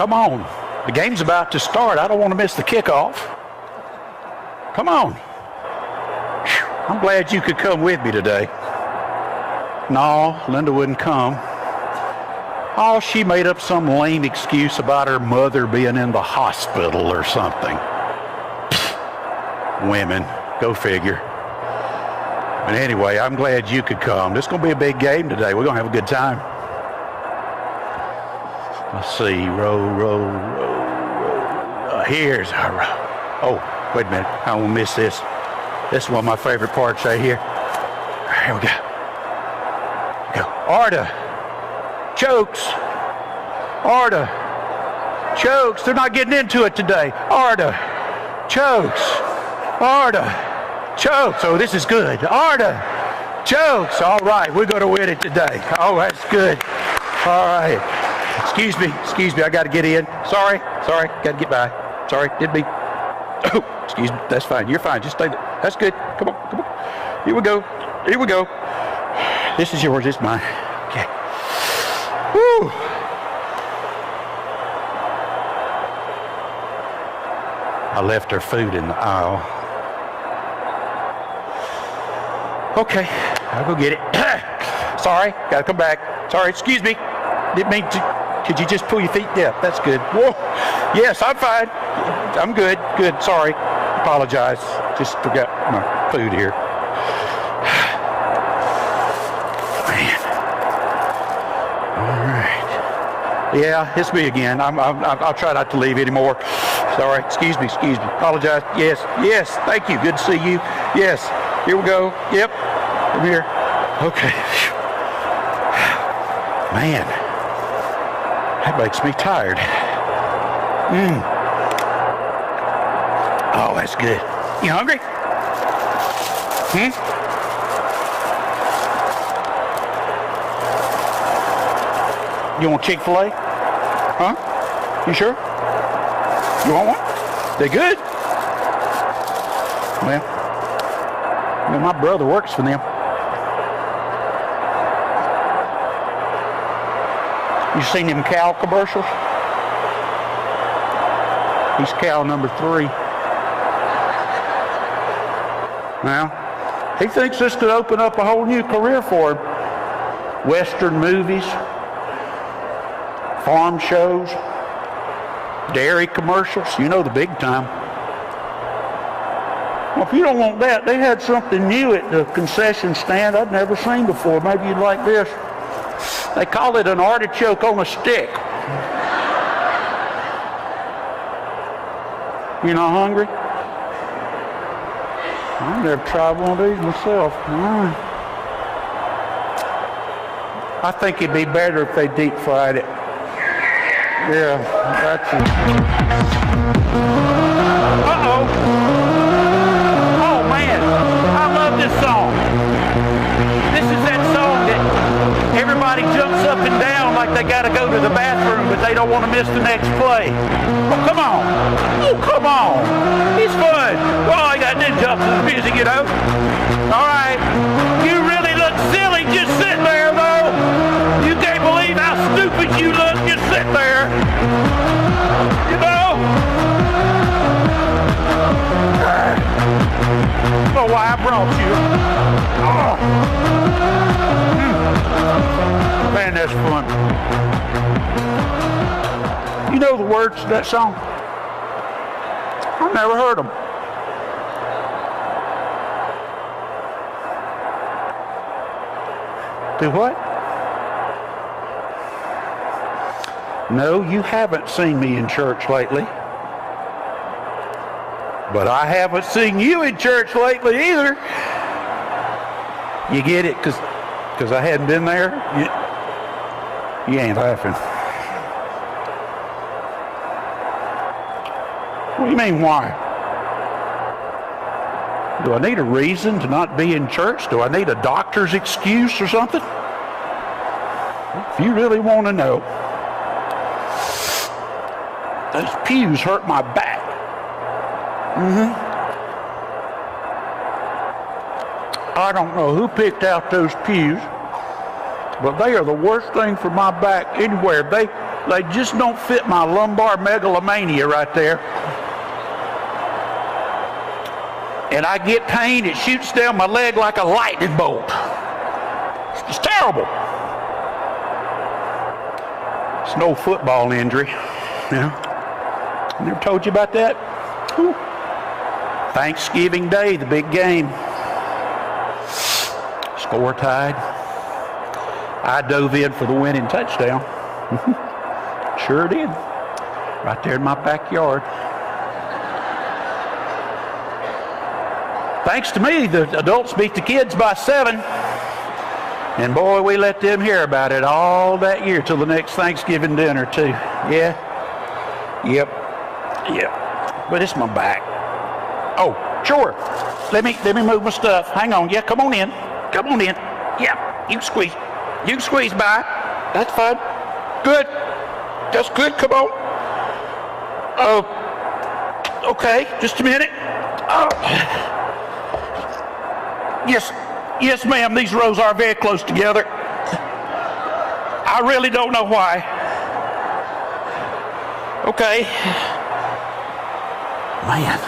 Come on. The game's about to start. I don't want to miss the kickoff. Come on. I'm glad you could come with me today. No, Linda wouldn't come. Oh, she made up some lame excuse about her mother being in the hospital or something. Women, go figure. But anyway, I'm glad you could come. This is going to be a big game today. We're going to have a good time. Let's see. Row. Here's our row. Oh, wait a minute. I won't miss this. This is one of my favorite parts right here. Here we go. Arda chokes. Arda chokes. They're not getting into it today. Arda chokes. Arda chokes. Oh, this is good. Arda chokes. All right, we're going to win it today. Oh, that's good. All right. Excuse me. I got to get in. Sorry. Got to get by. Sorry, didn't mean. Oh, excuse me. That's fine. You're fine. Just stay there. That's good. Come on. Here we go. This is yours. It's mine. Okay. Woo. I left her food in the aisle. Okay, I'll go get it. Sorry, gotta come back. Sorry, excuse me. Didn't mean to. Could you just pull your feet? Yeah, that's good. Whoa. Yes, I'm fine. I'm good. Sorry. Apologize. Just forgot my food here. Man. All right. Yeah, it's me again. I'll try not to leave anymore. Sorry. Excuse me. Apologize. Yes. Thank you. Good to see you. Yes. Here we go. Yep. Come here. Okay. Man. That makes me tired. Oh, that's good. You hungry? You want Chick-fil-A? Huh? You sure? You want one? They good? Well, my brother works for them. You seen them cow commercials? He's cow number 3. Now, he thinks this could open up a whole new career for him. Western movies, farm shows, dairy commercials, the big time. Well, if you don't want that, they had something new at the concession stand I'd never seen before. Maybe you'd like this. They call it an artichoke on a stick. You not hungry? I've never tried one of these myself. I think it'd be better if they deep fried it. Yeah, that's it. Uh-oh. Oh, man. I love this song. This is that song that everybody jumps up and down like they got to go to the bathroom, but they don't want to miss the next play. Oh, come on. It's fun. Well, all you got to do is jump to the music, All right. You really look silly just sitting there, though. You can't believe how stupid you look just sitting there. Oh, why I brought you. Oh. Man, that's fun. You know the words to that song? I've never heard them. Do what? No, you haven't seen me in church lately. But I haven't seen you in church lately either. You get it? Because I hadn't been there? You ain't laughing. What do you mean, why? Do I need a reason to not be in church? Do I need a doctor's excuse or something? If you really want to know, those pews hurt my back. I don't know who picked out those pews, but they are the worst thing for my back anywhere. They just don't fit my lumbar megalomania right there. And I get pain, it shoots down my leg like a lightning bolt. It's terrible. It's an old football injury. Yeah. I never told you about that? Whew. Thanksgiving Day, the big game. Score tied. I dove in for the winning touchdown. Sure did. Right there in my backyard. Thanks to me, the adults beat the kids by 7. And boy, we let them hear about it all that year till the next Thanksgiving dinner too. Yeah. Yep. But it's my back. Oh, sure. Let me move my stuff. Hang on. Yeah, come on in. Yeah, you can squeeze. You can squeeze by. That's fine. Good. That's good. Come on. Oh. Okay. Just a minute. Oh. Yes, ma'am. These rows are very close together. I really don't know why. Okay. Man,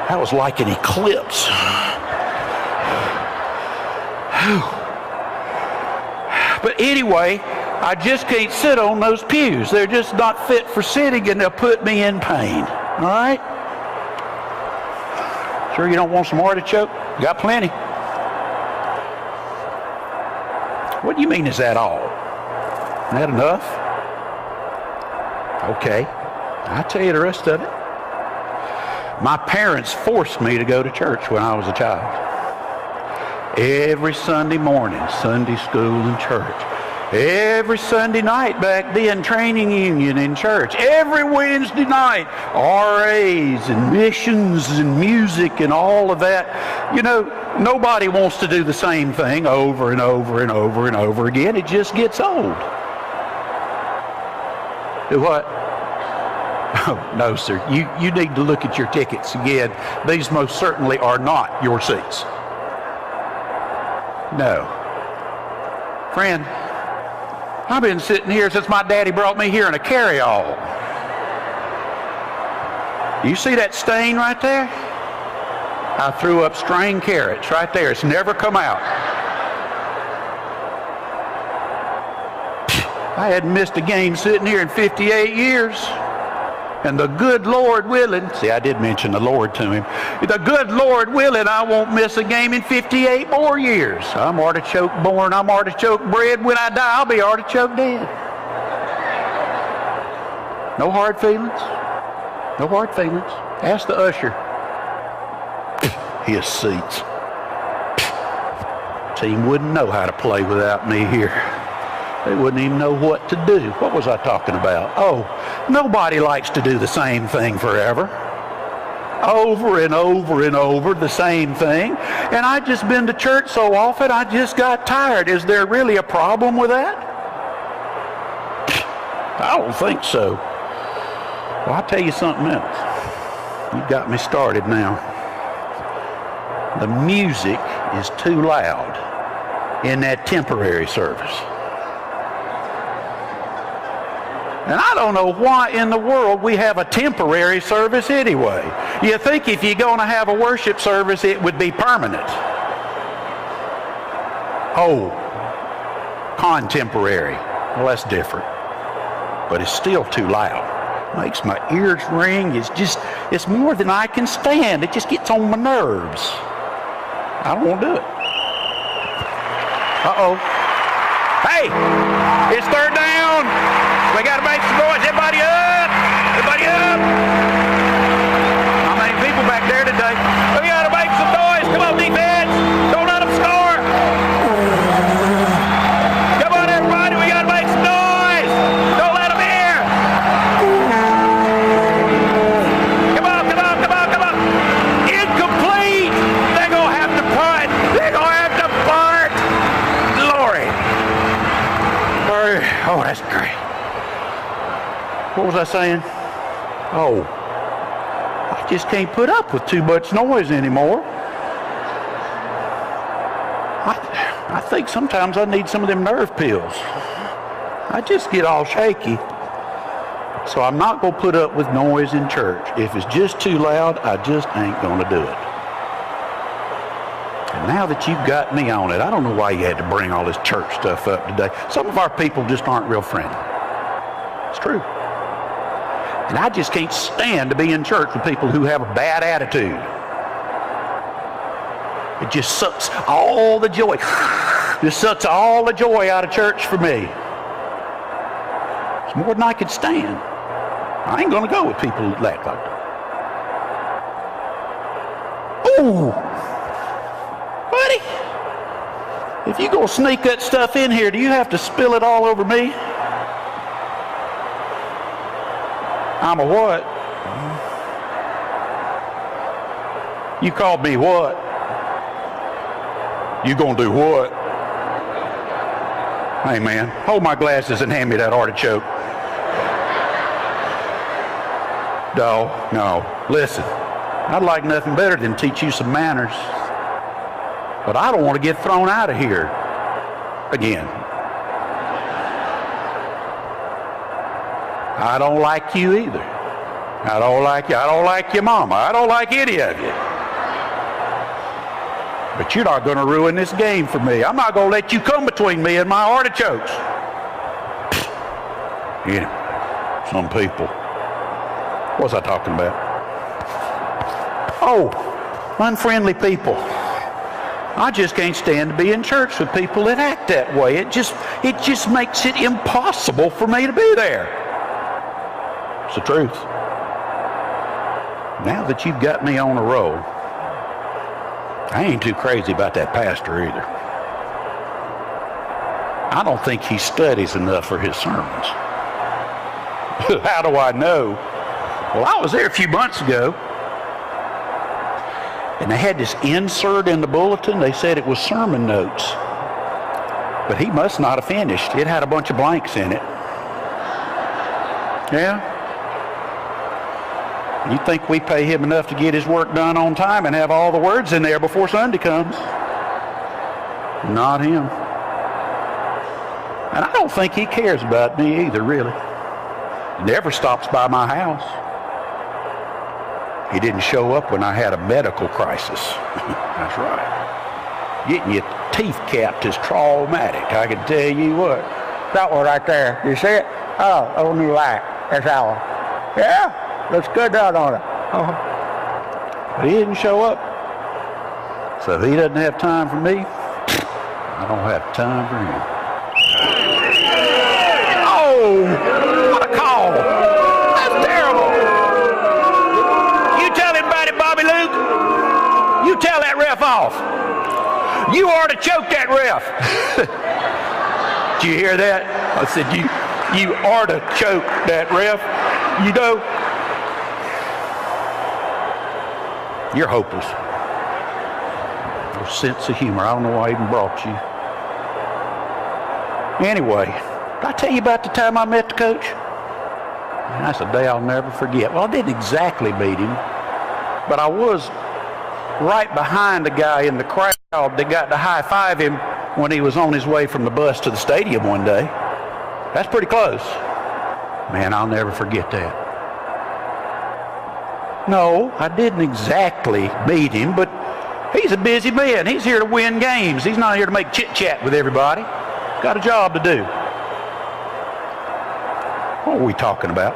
that was like an eclipse. But anyway, I just can't sit on those pews. They're just not fit for sitting, and they'll put me in pain. All right? Sure you don't want some artichoke? Got plenty. What do you mean, is that all? Isn't that enough? Okay. I'll tell you the rest of it. My parents forced me to go to church when I was a child. Every Sunday morning, Sunday school and church. Every Sunday night back then, training union in church. Every Wednesday night, RAs and missions and music and all of that. You know, nobody wants to do the same thing over and over and over and over again. It just gets old. Do what? Oh, no, sir. You need to look at your tickets again. These most certainly are not your seats. No. Friend, I've been sitting here since my daddy brought me here in a carry-all. You see that stain right there? I threw up strained carrots right there. It's never come out. I hadn't missed a game sitting here in 58 years. And the good Lord willing, see, I did mention the Lord to him. The good Lord willing, I won't miss a game in 58 more years. I'm artichoke born, I'm artichoke bred. When I die, I'll be artichoke dead. No hard feelings. No hard feelings. Ask the usher. His seats. Team wouldn't know how to play without me here. They wouldn't even know what to do. What was I talking about? Oh, nobody likes to do the same thing forever. Over and over and over, the same thing. And I've just been to church so often, I just got tired. Is there really a problem with that? I don't think so. Well, I'll tell you something else. You got me started now. The music is too loud in that temporary service. And I don't know why in the world we have a temporary service anyway. You think if you're going to have a worship service, it would be permanent. Oh, contemporary. Well, that's different. But it's still too loud. Makes my ears ring. It's more than I can stand. It just gets on my nerves. I don't want to do it. Uh-oh. Hey, it's third down. We got to make some noise. Everybody up. Everybody up. How many people back there today? We got to make some noise. Come on, defense. Don't let them score. Come on, everybody. We got to make some noise. Don't let them hear. Come on, come on, come on, come on. Incomplete. They're going to have to punt. They're going to have to punt. Glory. Oh, that's great. What was I saying? Oh, I just can't put up with too much noise anymore. I think sometimes I need some of them nerve pills. I just get all shaky. So I'm not going to put up with noise in church. If it's just too loud, I just ain't going to do it. And now that you've got me on it, I don't know why you had to bring all this church stuff up today. Some of our people just aren't real friendly. It's true. And I just can't stand to be in church with people who have a bad attitude. It just sucks all the joy. Just sucks all the joy out of church for me. It's more than I could stand. I ain't gonna go with people who act like that. Ooh, buddy, if you gonna sneak that stuff in here, do you have to spill it all over me? I'm a what? You called me what? You gonna do what? Hey man, hold my glasses and hand me that artichoke. No, listen, I'd like nothing better than teach you some manners. But I don't want to get thrown out of here again. I don't like you either. I don't like you. I don't like your mama. I don't like any of you. But you're not going to ruin this game for me. I'm not going to let you come between me and my artichokes. You know, some people. What was I talking about? Oh, unfriendly people. I just can't stand to be in church with people that act that way. It just makes it impossible for me to be there. It's the truth. Now that you've got me on a roll, I ain't too crazy about that pastor either. I don't think he studies enough for his sermons. How do I know? Well, I was there a few months ago, and they had this insert in the bulletin. They said it was sermon notes. But he must not have finished. It had a bunch of blanks in it. Yeah? You think we pay him enough to get his work done on time and have all the words in there before Sunday comes? Not him. And I don't think he cares about me either, really. He never stops by my house. He didn't show up when I had a medical crisis. That's right. Getting your teeth capped is traumatic, I can tell you what. That one right there. You see it? Oh, on your light. That's our. Yeah? Looks good down on it. But he didn't show up. So if he doesn't have time for me, I don't have time for him. Oh, what a call. That's terrible. You tell him about it, Bobby Luke. You tell that ref off. You ought to choke that ref. Did you hear that? I said, you ought to choke that ref. You know, you're hopeless. No sense of humor. I don't know why I even brought you. Anyway, did I tell you about the time I met the coach? Man, that's a day I'll never forget. Well, I didn't exactly meet him, but I was right behind the guy in the crowd that got to high-five him when he was on his way from the bus to the stadium one day. That's pretty close. Man, I'll never forget that. No, I didn't exactly meet him, but he's a busy man. He's here to win games. He's not here to make chit-chat with everybody. Got a job to do. What are we talking about?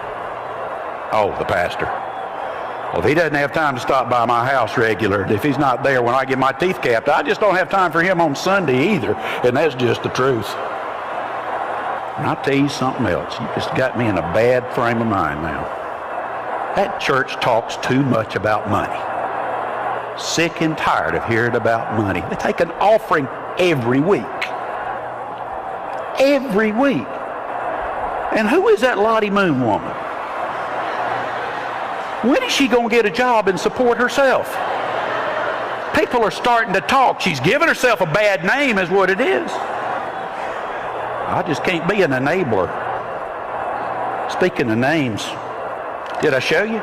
Oh, the pastor. Well, if he doesn't have time to stop by my house regular, if he's not there when I get my teeth capped, I just don't have time for him on Sunday either, and that's just the truth. And I'll tell you something else. You just got me in a bad frame of mind now. That church talks too much about money. Sick and tired of hearing about money. They take an offering every week. Every week. And who is that Lottie Moon woman? When is she going to get a job and support herself? People are starting to talk. She's giving herself a bad name is what it is. I just can't be an enabler. Speaking of names, did I show you?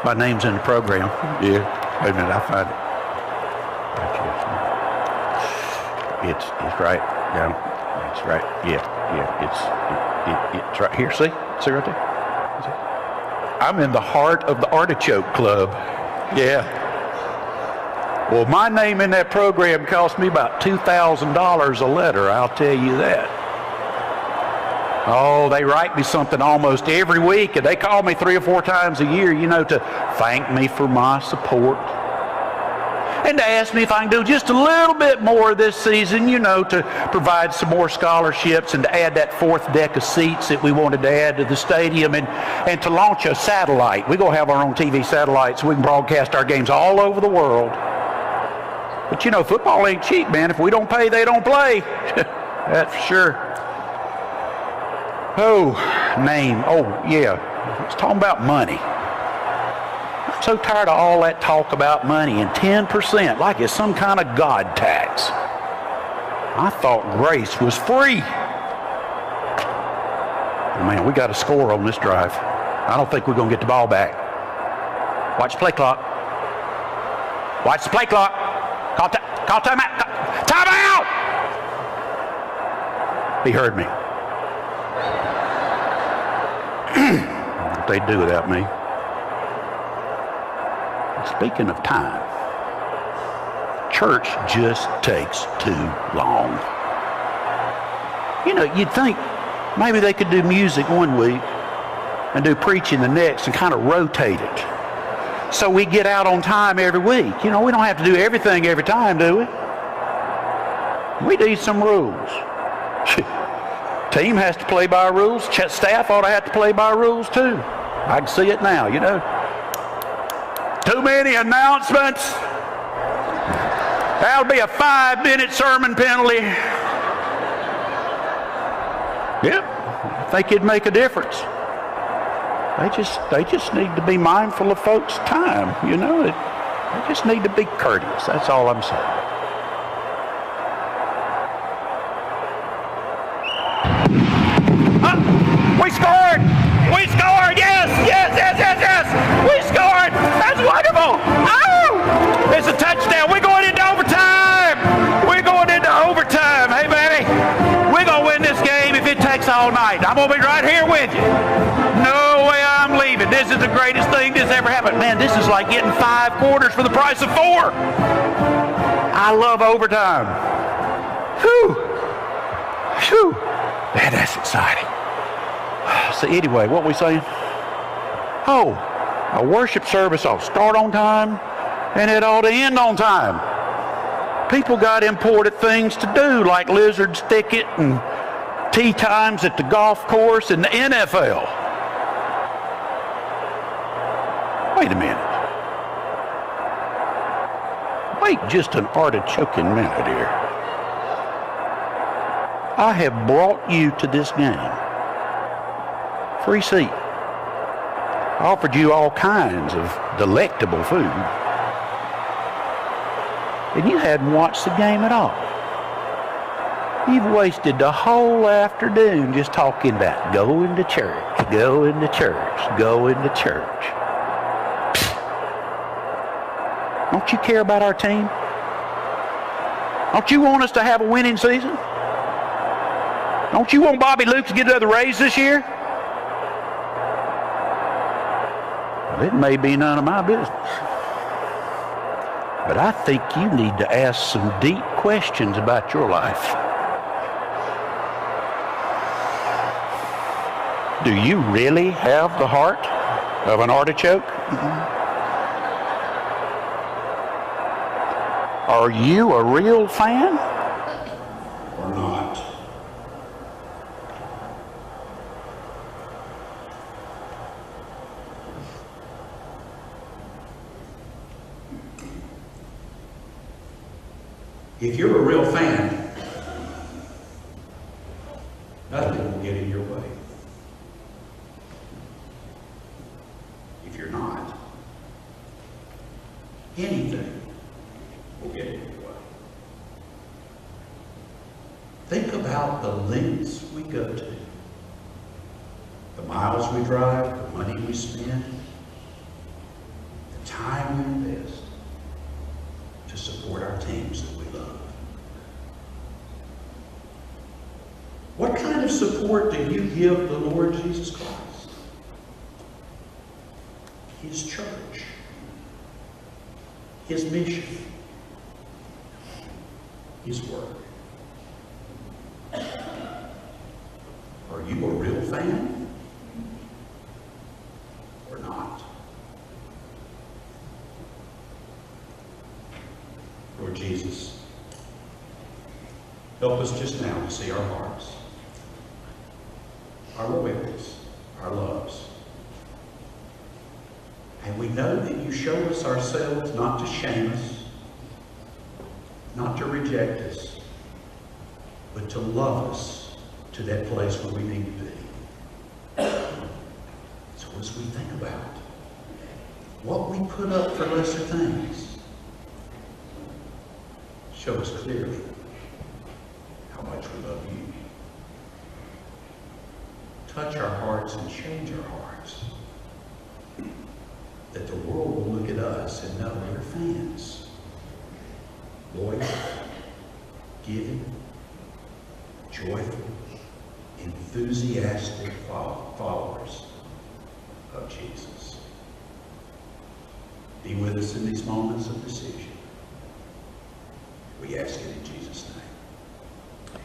My name's in the program. Yeah. Wait a minute, I'll find it. It's right. Yeah, that's right. Yeah. It's right here. See right there. I'm in the heart of the Artichoke Club. Yeah. Well, my name in that program cost me about $2,000 a letter, I'll tell you that. Oh, they write me something almost every week, and they call me 3 or 4 times a year, to thank me for my support. And to ask me if I can do just a little bit more this season, to provide some more scholarships and to add that 4th deck of seats that we wanted to add to the stadium, and to launch a satellite. We're going to have our own TV satellite so we can broadcast our games all over the world. But football ain't cheap, man. If we don't pay, they don't play. That's for sure. Oh, name. Oh, yeah. It's talking about money. I'm so tired of all that talk about money and 10%, like it's some kind of God tax. I thought grace was free. Oh, man, we got a score on this drive. I don't think we're going to get the ball back. Watch the play clock. Watch the play clock. Call timeout. Timeout! He heard me. What they'd do without me. Speaking of time, church just takes too long. You'd think maybe they could do music one week and do preaching the next and kind of rotate it. So we get out on time every week. We don't have to do everything every time, do we? We need some rules. Team has to play by rules. Staff ought to have to play by rules too. I can see it now, Too many announcements. That'll be a 5-minute sermon penalty. Yep, I think it'd make a difference. They just need to be mindful of folks' time, They just need to be courteous. That's all I'm saying. We scored! We scored! Yes! We scored! That's wonderful! Oh! It's a touchdown. We're going into overtime! Hey, baby, we're going to win this game if it takes all night. I'm going to be right here with you. No way I'm leaving. This is the greatest thing that's ever happened. Man, this is like getting 5 quarters for the price of 4. I love overtime. Whew. Man, that's exciting. So anyway, what we saying? Oh, a worship service ought to start on time and it ought to end on time. People got important things to do like Lizard's Thicket and tea times at the golf course and the NFL. Wait a minute. Wait just an artichoking minute here. I have brought you to this game. Free seat. I offered you all kinds of delectable food. And you hadn't watched the game at all. You've wasted the whole afternoon just talking about going to church. Don't you care about our team? Don't you want us to have a winning season? Don't you want Bobby Luke to get another raise this year? Well, it may be none of my business. But I think you need to ask some deep questions about your life. Do you really have the heart of an artichoke? Are you a real fan or not? If you're a real fan, nothing will get in your way. If you're not, anything will get in your way. Think about the lengths we go to, the miles we drive, the money we spend, the time we invest to support our teams that we love. support do you give the Lord Jesus Christ? His church, His mission, His work. Are you a real fan or not? Lord Jesus, help us just now to see our hearts, our loyalties, our loves. And we know that you show us ourselves not to shame us, not to reject us, but to love us to that place where we need to be. So as we think about what we put up for lesser things, show us clearly how much we love you. Touch our hearts and change our hearts, that the world will look at us and know we're fans, loyal, giving, joyful, enthusiastic followers of Jesus. Be with us in these moments of decision. We ask it in Jesus' name.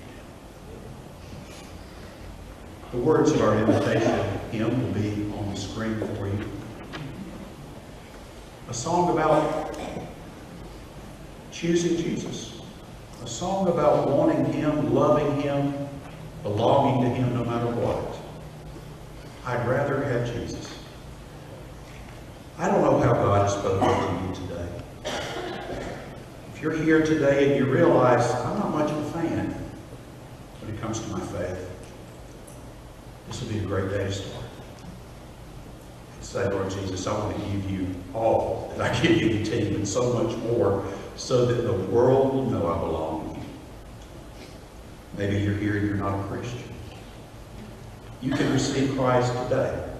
The words of our invitation hymn will be on the screen for you. A song about choosing Jesus. A song about wanting Him, loving Him, belonging to Him no matter what. I'd rather have Jesus. I don't know how God has spoken to you today. If you're here today and you realize I'm not much of a fan when it comes to my faith, this will be a great day to start. And say, Lord Jesus, I want to give you all that I give you the team and so much more, so that the world will know I belong to you. Maybe you're here and you're not a Christian. You can receive Christ today.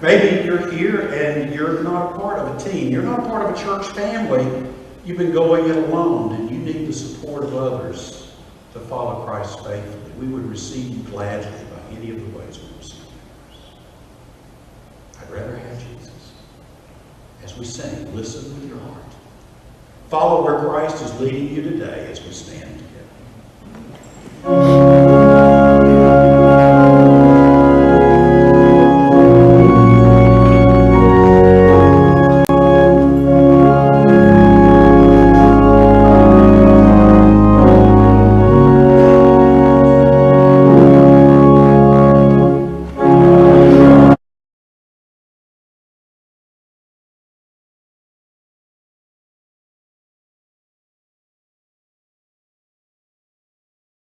Maybe you're here and you're not a part of a team. You're not a part of a church family. You've been going it alone and you need the support of others to follow Christ faithfully. We would receive you gladly by any of the ways we receive yours. I'd rather have Jesus. As we sing, listen with your heart. Follow where Christ is leading you today as we stand.